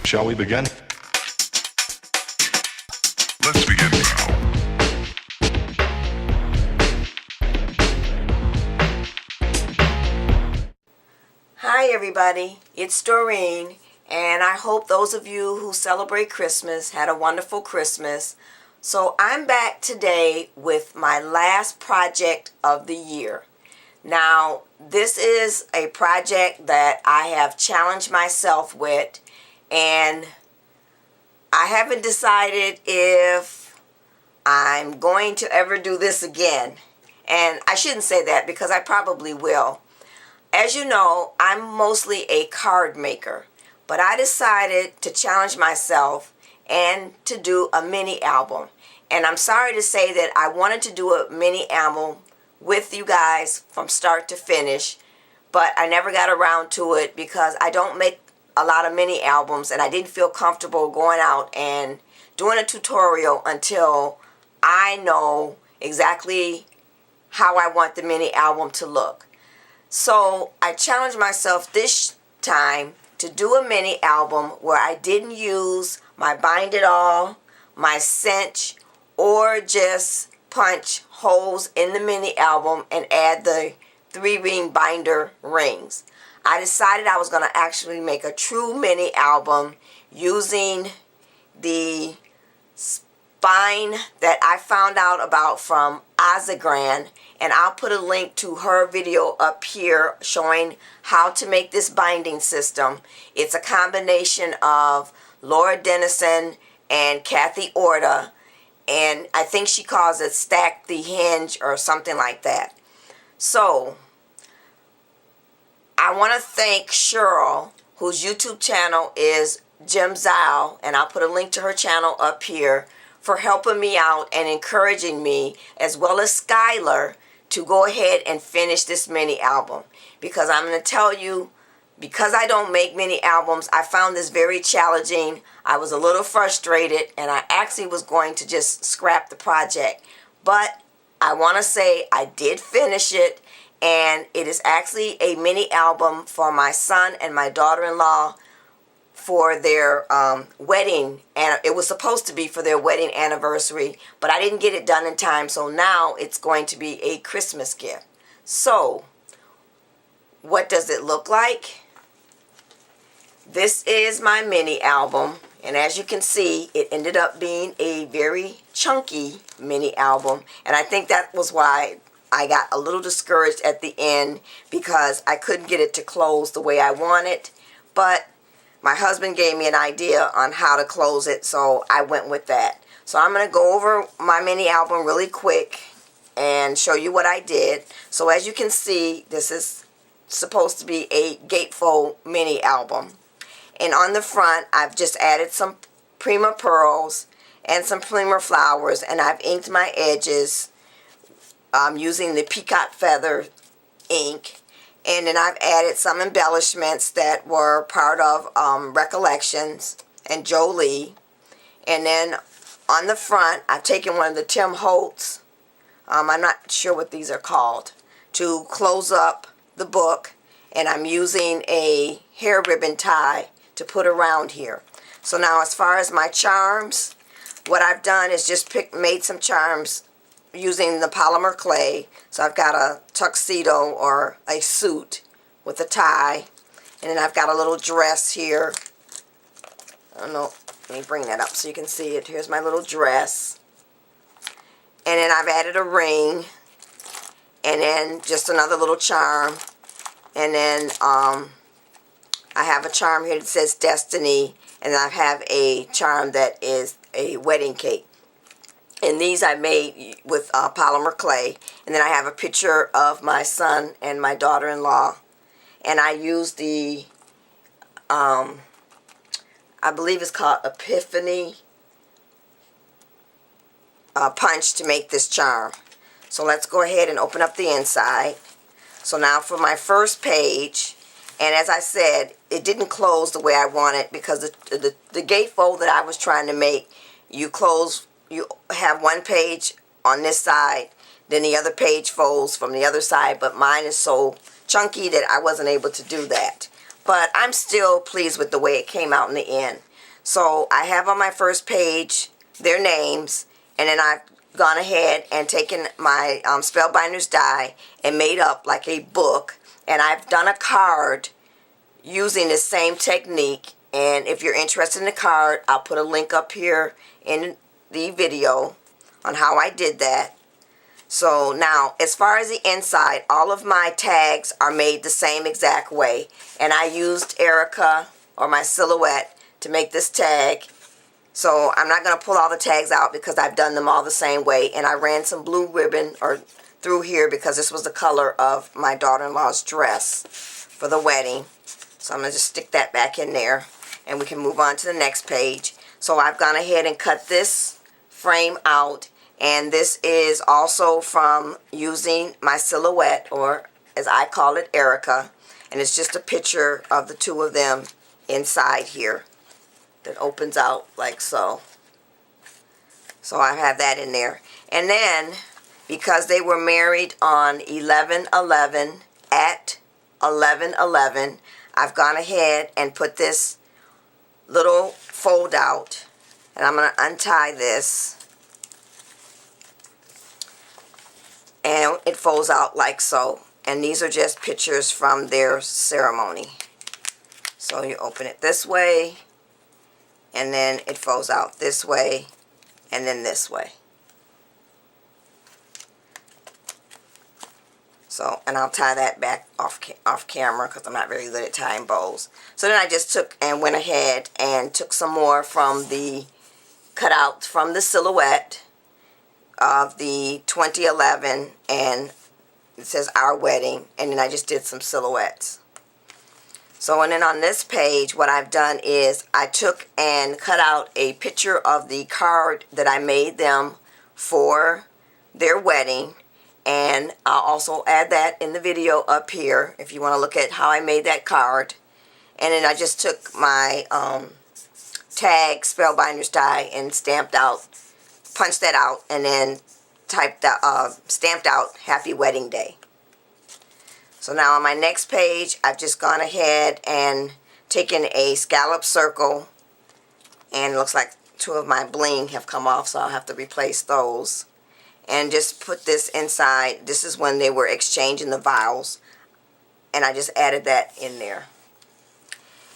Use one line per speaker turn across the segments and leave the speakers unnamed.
Shall we begin?
Let's begin now.
Hi everybody, it's Doreen, and I hope those of you who celebrate Christmas had a wonderful Christmas. So I'm back today with my last project of the year. Now, this is a project that I have challenged myself with, and I haven't decided if I'm going to ever do this again. And I shouldn't say that because I probably will. As you know, I'm mostly a card maker, but I decided to challenge myself and to do a mini album. And I'm sorry to say that I wanted to do a mini album with you guys from start to finish, but I never got around to it because I don't make a lot of mini albums, and I didn't feel comfortable going out and doing a tutorial until I know exactly how I want the mini album to look. So I challenged myself this time to do a mini album where I didn't use my bind it all, my cinch, or just punch holes in the mini album and add the 3-ring binder rings. I decided I was going to actually make a true mini album using the spine that I found out about from Ozegran, and I'll put a link to her video up here showing how to make this binding system. It's a combination of Laura Dennison and Kathy Orta, and I think she calls it Stack the Hinge or something like that. So I want to thank Sheryl, whose YouTube channel is Gemzisle, and I'll put a link to her channel up here, for helping me out and encouraging me, as well as Skylar, to go ahead and finish this mini album. Because I'm going to tell you, because I don't make mini albums, I found this very challenging. I was a little frustrated, and I actually was going to just scrap the project. But I want to say I did finish it, and it is actually a mini album for my son and my daughter-in-law for their wedding, and it was supposed to be for their wedding anniversary, but I didn't get it done in time, so now it's going to be a Christmas gift. So what does it look like? This is my mini album, and as you can see, it ended up being a very chunky mini album, and I think that was why I got a little discouraged at the end, because I couldn't get it to close the way I wanted. But my husband gave me an idea on how to close it, so I went with that. So I'm going to go over my mini album really quick and show you what I did. So as you can see, this is supposed to be a Gatefold mini album. And on the front, I've just added some Prima pearls and some Prima flowers, and I've inked my edges using the peacock feather ink. And then I've added some embellishments that were part of Recollections and Jolie. And then on the front, I've taken one of the Tim Holtz, I'm not sure what these are called, to close up the book. And I'm using a hair ribbon tie to put around here. So now as far as my charms, what I've done is just made some charms using the polymer clay. So I've got a tuxedo or a suit with a tie, and then I've got a little dress here. I don't know, let me bring that up so you can see it. Here's my little dress, and then I've added a ring, and then just another little charm, and then I have a charm here that says Destiny, and I have a charm that is a wedding cake. And these I made with polymer clay. And then I have a picture of my son and my daughter-in-law. And I used the, I believe it's called Epiphany punch to make this charm. So let's go ahead and open up the inside. So now for my first page, and as I said, it didn't close the way I wanted, because the gatefold that I was trying to make, you have one page on this side, then the other page folds from the other side, but mine is so chunky that I wasn't able to do that. But I'm still pleased with the way it came out in the end. So I have on my first page their names, and then I've gone ahead and taken my Spellbinders die and made up like a book, and I've done a card using the same technique. And if you're interested in the card, I'll put a link up here in the video on how I did that. So now, as far as the inside, all of my tags are made the same exact way, and I used Erica, or my silhouette, to make this tag. So I'm not going to pull all the tags out because I've done them all the same way, and I ran some blue ribbon through here because this was the color of my daughter-in-law's dress for the wedding. So I'm going to just stick that back in there, and we can move on to the next page. So I've gone ahead and cut this frame out, and this is also from using my silhouette, or as I call it, Erica, and it's just a picture of the two of them inside here that opens out like so. So I have that in there. And then, because they were married on 11/11 at 11/11, I've gone ahead and put this little fold out, and I'm going to untie this, and it folds out like so. And these are just pictures from their ceremony. So you open it this way, and then it folds out this way, and then this way. So, and I'll tie that back off camera because I'm not very good at tying bows. So then I just took and went ahead and took some more from the cutouts from the silhouette of the 2011, and it says Our Wedding, and then I just did some silhouettes. So, and then on this page, what I've done is I took and cut out a picture of the card that I made them for their wedding, and I'll also add that in the video up here if you want to look at how I made that card. And then I just took my tag Spellbinders die and stamped out, punched that out, and then typed stamped out Happy Wedding Day. So now on my next page, I've just gone ahead and taken a scallop circle, and it looks like two of my bling have come off, so I'll have to replace those. And just put this inside. This is when they were exchanging the vows, and I just added that in there.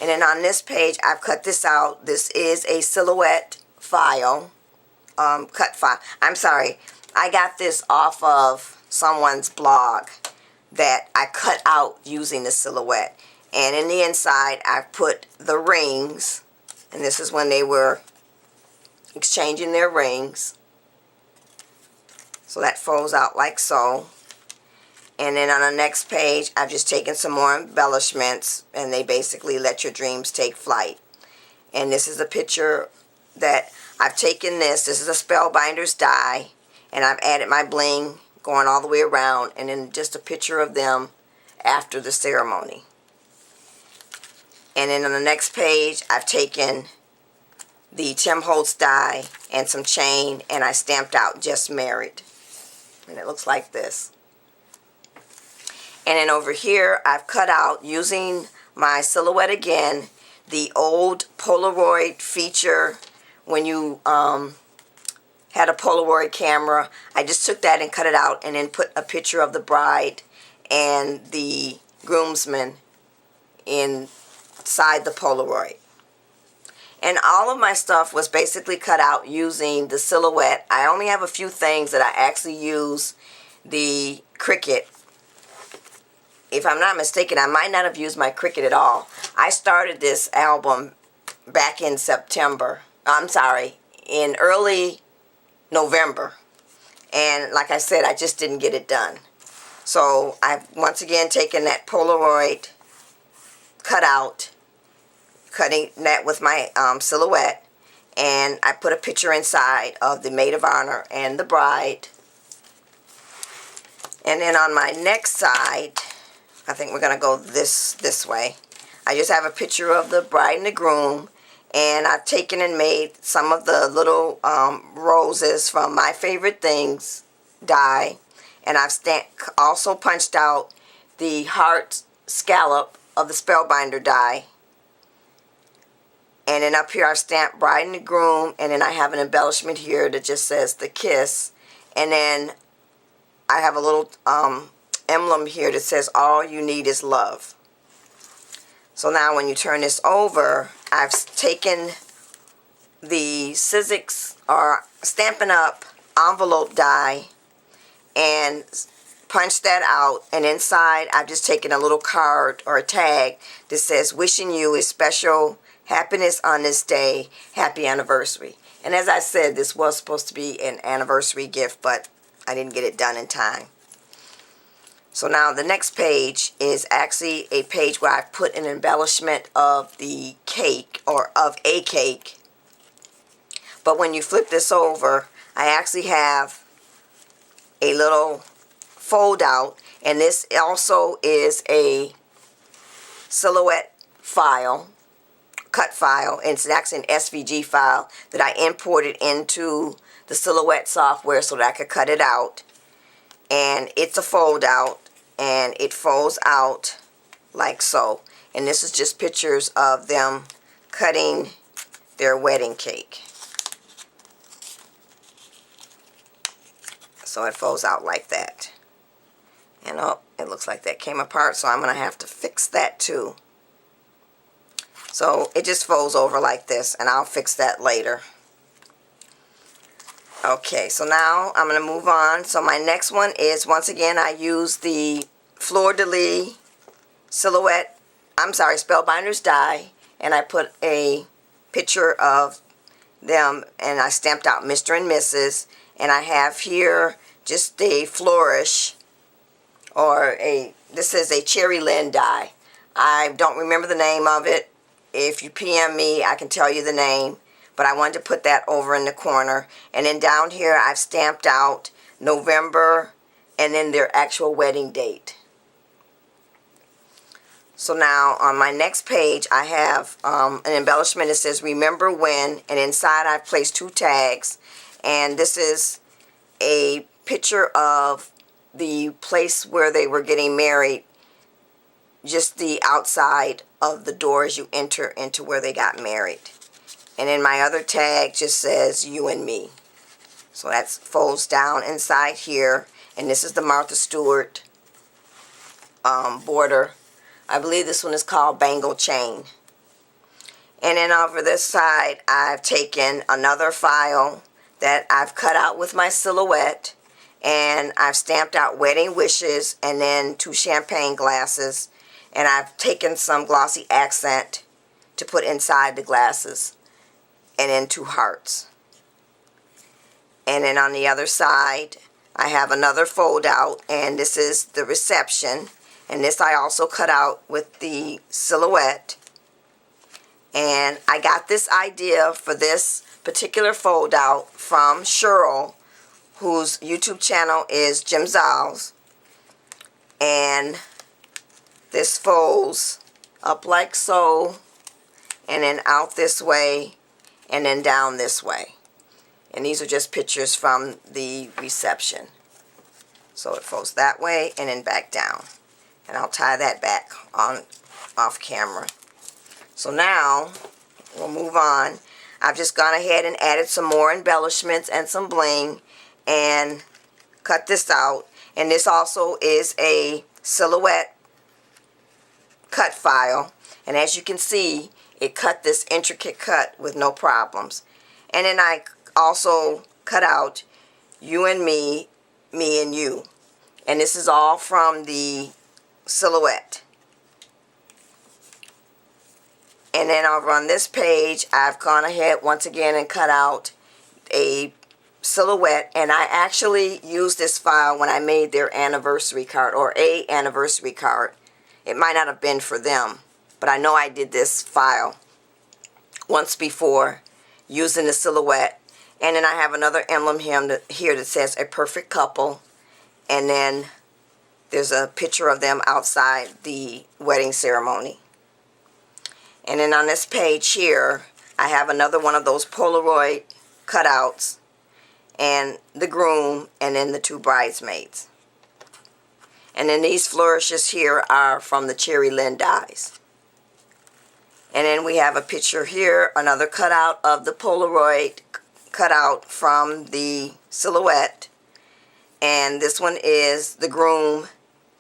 And then on this page, I've cut this out. This is a silhouette file, cut file. I'm sorry, I got this off of someone's blog that I cut out using the silhouette. And in the inside, I've put the rings, and this is when they were exchanging their rings. So that folds out like so. And then on the next page, I've just taken some more embellishments, and they basically let your dreams take flight. And this is a picture that I've taken this is a Spellbinders die, and I've added my bling going all the way around, and then just a picture of them after the ceremony. And then on the next page, I've taken the Tim Holtz die and some chain, and I stamped out Just Married. And it looks like this. And then over here, I've cut out, using my silhouette again, the old Polaroid feature when you had a Polaroid camera. I just took that and cut it out, and then put a picture of the bride and the groomsmen inside the Polaroid. And all of my stuff was basically cut out using the silhouette. I only have a few things that I actually use the Cricut. If I'm not mistaken, I might not have used my Cricut at all. I started this album back in September. I'm sorry, in early November. And like I said, I just didn't get it done. So I've once again taken that Polaroid cutout, cutting that with my silhouette, and I put a picture inside of the maid of honor and the bride. And then on my next side, I think we're going to go this way. I just have a picture of the bride and the groom, and I've taken and made some of the little roses from My Favorite Things die, and I've also punched out the heart scallop of the Spellbinder die. And then up here I've stamped bride and the groom, and then I have an embellishment here that just says the kiss. And then I have a little emblem here that says all you need is love. So now when you turn this over, I've taken the Sizzix or Stampin' Up! Envelope die and punched that out, and inside I've just taken a little card or a tag that says wishing you a special happiness on this day, happy anniversary. And as I said, this was supposed to be an anniversary gift, but I didn't get it done in time. So now the next page is actually a page where I've put an embellishment of the cake, or of a cake. But when you flip this over, I actually have a little fold out, and this also is a silhouette file, cut file, and it's actually an SVG file that I imported into the Silhouette software so that I could cut it out. And it's a fold out, and it folds out like so. And this is just pictures of them cutting their wedding cake. So it folds out like that. And oh, it looks like that came apart, so I'm going to have to fix that too. So it just folds over like this, and I'll fix that later. Okay, so now I'm going to move on. So my next one is, once again, I use the Fleur-de-Lis Silhouette, Spellbinders die, and I put a picture of them, and I stamped out Mr. and Mrs., and I have here just a flourish, or this is a cherry Lynn die. I don't remember the name of it. If you PM me, I can tell you the name, but I wanted to put that over in the corner. And then down here I've stamped out November and then their actual wedding date. So now on my next page I have an embellishment that says remember when, and inside I've placed 2 tags, and this is a picture of the place where they were getting married, just the outside of the door as you enter into where they got married. And then my other tag just says you and me. So that folds down inside here, and this is the Martha Stewart border. I believe this one is called Bangle Chain. And then over this side I've taken another file that I've cut out with my silhouette, and I've stamped out wedding wishes and then 2 champagne glasses, and I've taken some glossy accent to put inside the glasses, and then 2 hearts. And then on the other side I have another fold out, and this is the reception, and this I also cut out with the silhouette. And I got this idea for this particular fold out from Sheryl, whose YouTube channel is Gemzisle, and this folds up like so, and then out this way, and then down this way. And these are just pictures from the reception. So it folds that way and then back down. And I'll tie that back on off camera. So now we'll move on. I've just gone ahead and added some more embellishments and some bling and cut this out. And this also is a silhouette cut file. And as you can see, it cut this intricate cut with no problems. And then I also cut out you and me, me and you. And this is all from the silhouette. And then over on this page, I've gone ahead once again and cut out a silhouette, and I actually used this file when I made their anniversary card, or a anniversary card. It might not have been for them, but I know I did this file once before using the silhouette. And then I have another emblem here that says a perfect couple, and then there's a picture of them outside the wedding ceremony. And then on this page here, I have another one of those Polaroid cutouts, and the groom, and then the 2 bridesmaids. And then these flourishes here are from the Cherry Lynn dies. And then we have a picture here, another cutout of the Polaroid cutout from the silhouette. And this one is the groom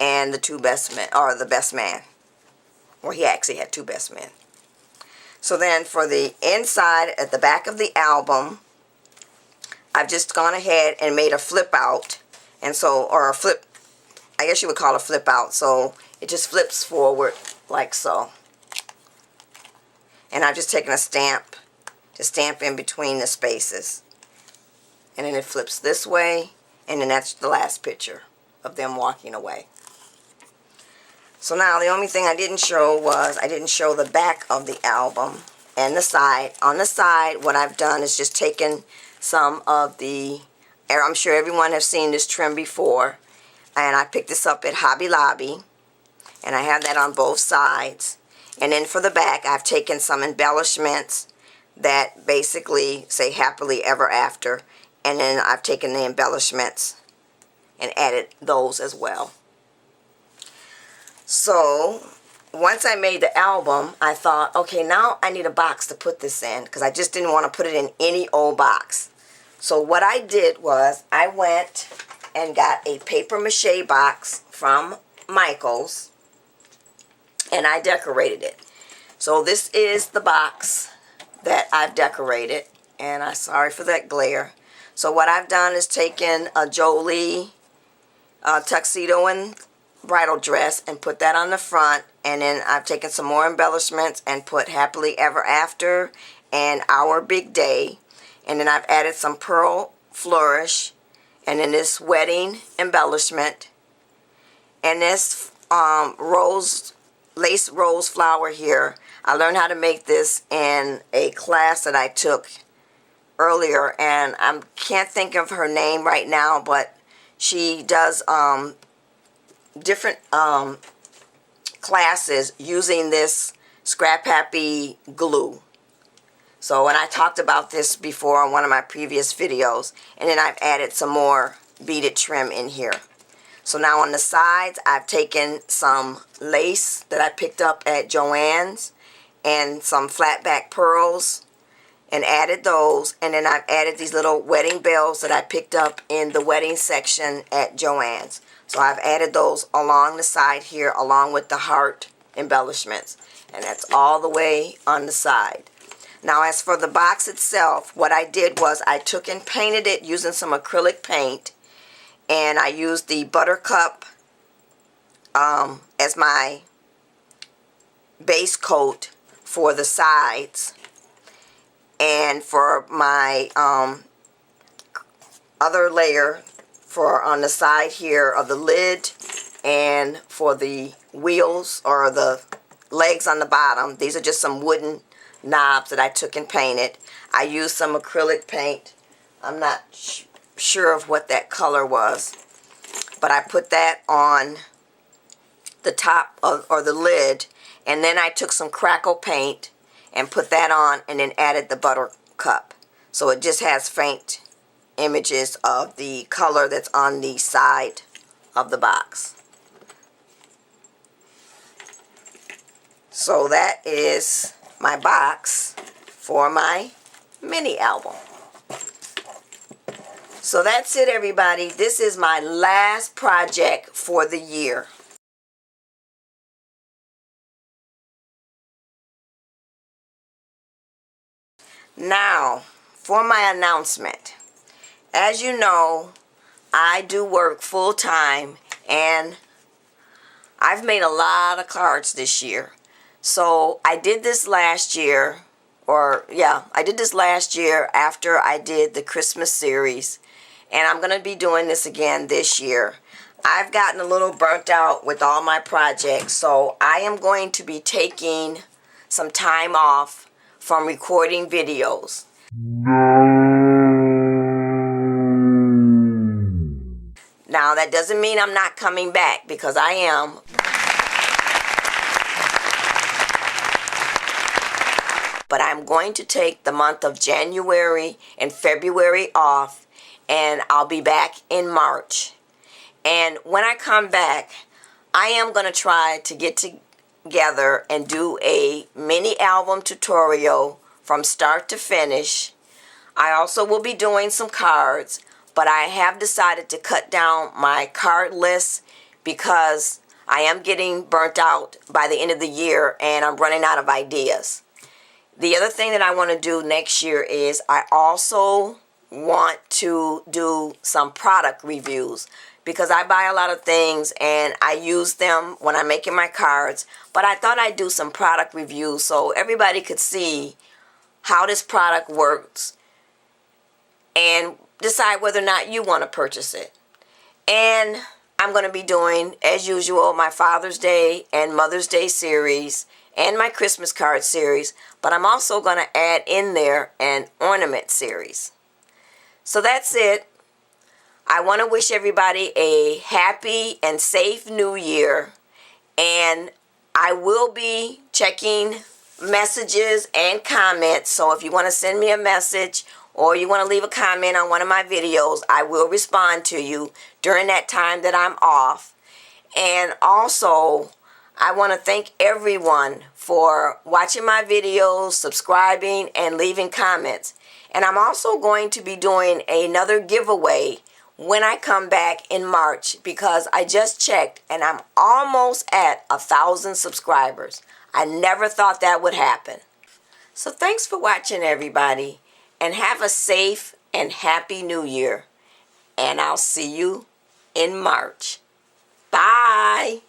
and the two best men, or the best man. Well, he actually had two best men. So then for the inside, at the back of the album, I've just gone ahead and made a flip out. And so, or a flip, I guess you would call it a flip out. So it just flips forward like so. And I've just taken a stamp to stamp in between the spaces. And then it flips this way. And then that's the last picture of them walking away. So now the only thing I didn't show was I didn't show the back of the album and the side. On the side, what I've done is just taken some of the, I'm sure everyone has seen this trim before, and I picked this up at Hobby Lobby, and I have that on both sides. And then for the back, I've taken some embellishments that basically say happily ever after, and then I've taken the embellishments and added those as well. So once I made the album, I thought, okay, now I need a box to put this in, because I just didn't want to put it in any old box. So what I did was I went and got a paper mache box from Michael's, and I decorated it. So this is the box that I've decorated, and I'm sorry for that glare. So what I've done is taken a Jolie tuxedo and bridal dress and put that on the front, and then I've taken some more embellishments and put happily ever after and our big day, and then I've added some pearl flourish, and then this wedding embellishment, and this lace rose flower here. I learned how to make this in a class that I took earlier, and I can't think of her name right now, but she does different classes using this Scrap Happy glue. So, and I talked about this before on one of my previous videos, and then I've added some more beaded trim in here. So now on the sides, I've taken some lace that I picked up at JoAnn's and some flat back pearls and added those, and then I've added these little wedding bells that I picked up in the wedding section at JoAnn's. So I've added those along the side here along with the heart embellishments, and that's all the way on the side. Now as for the box itself, what I did was I took and painted it using some acrylic paint, and I used the Buttercup as my base coat for the sides, and for my other layer for on the side here of the lid, and for the wheels or the legs on the bottom, these are just some wooden knobs that I took and painted. I used some acrylic paint. I'm not sure of what that color was, but I put that on the top of, or the lid, and then I took some crackle paint and put that on, and then added the Buttercup. So it just has faint images of the color that's on the side of the box. So that is my box for my mini album. So that's it, everybody. This is my last project for the year. Now, for my announcement. As you know, I do work full-time, and I've made a lot of cards this year. So I did this last year, I did this last year after I did the Christmas series, and I'm going to be doing this again this year. I've gotten a little burnt out with all my projects, so I am going to be taking some time off from recording videos. Now, that doesn't mean I'm not coming back, because I am. But I'm going to take the month of January and February off, and I'll be back in March. And when I come back, I am going to try to get together and do a mini album tutorial from start to finish. I also will be doing some cards, but I have decided to cut down my card list because I am getting burnt out by the end of the year and I'm running out of ideas. The other thing that I want to do next year is I also want to do some product reviews because I buy a lot of things and I use them when I'm making my cards, but I thought I'd do some product reviews so everybody could see how this product works and decide whether or not you want to purchase it. And I'm going to be doing, as usual, my Father's Day and Mother's Day series and my Christmas card series, but I'm also going to add in there an ornament series. So that's it. I want to wish everybody a happy and safe new year, and I will be checking messages and comments, so if you want to send me a message or you want to leave a comment on one of my videos, I will respond to you during that time that I'm off. And also, I want to thank everyone for watching my videos, subscribing, and leaving comments. And I'm also going to be doing another giveaway when I come back in March because I just checked and I'm almost at 1,000 subscribers. I never thought that would happen. So thanks for watching, everybody, and have a safe and happy new year. And I'll see you in March. Bye.